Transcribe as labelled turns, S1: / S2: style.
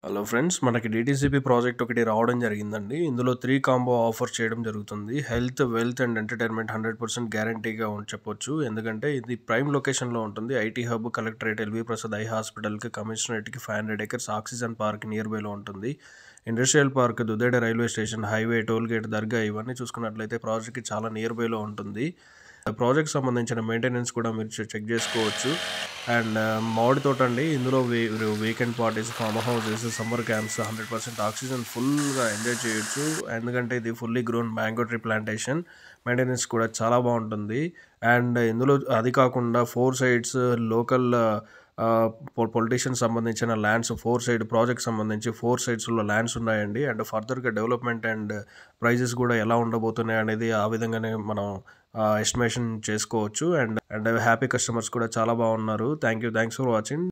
S1: Hello friends, మనకి DTCP project ఒకటి రావడం జరిగిందండి. ఇందులో 3 కాంబో ఆఫర్ చేయడం జరుగుతుంది. హెల్త్, వెల్త్ అండ్ ఎంటర్‌టైన్‌మెంట్ 100% గ్యారంటీగా చెప్పొచ్చు. ఎందుకంటే ఇది ప్రైమ్ లొకేషన్‌లో ఉంటుంది. IT hub, collectorate, LV Prasad eye హాస్పిటల్‌కి, కమిషనరేట్‌కి 500 ఎకర్స్, ఆక్సిజన్ పార్క్ నియర్ బైలో ఉంటుంది. Industrial park, Duddeda railway station, highway, toll gate, దర్గా ఇవన్నీ చూసుకున్నట్లయితే ప్రాజెక్ట్‌కి చాలా నియర్ బైలో ఉంటుంది. ప్రాజెక్ట్ సంబంధించిన మెయింటెనెన్స్ కూడా మీరు చెక్ చేసుకోవచ్చు. అండ్ మామిడి తోట అండి. ఇందులో weekend parties, form houses, summer camps 100% oxygen ఫుల్గా ఎంజాయ్ చేయొచ్చు. ఎందుకంటే ఇది fully grown mango tree plantation. Maintenance కూడా చాలా బాగుంటుంది. అండ్ ఇందులో అది కాకుండా 4 సైడ్స్ లోకల్ పొలిటీషియన్స్ సంబంధించిన ల్యాండ్స్, 4 సైడ్ ప్రాజెక్ట్ సంబంధించి 4 సైడ్స్లో ల్యాండ్స్ ఉన్నాయండి. అండ్ ఫర్దర్గా డెవలప్మెంట్ అండ్ ప్రైజెస్ కూడా ఎలా ఉండబోతున్నాయి అనేది ఆ విధంగానే మనం ఎస్టిమేషన్ చేసుకోవచ్చు. అండ్ హ్యాపీ కస్టమర్స్ కూడా చాలా బాగున్నారు. Thanks for watching.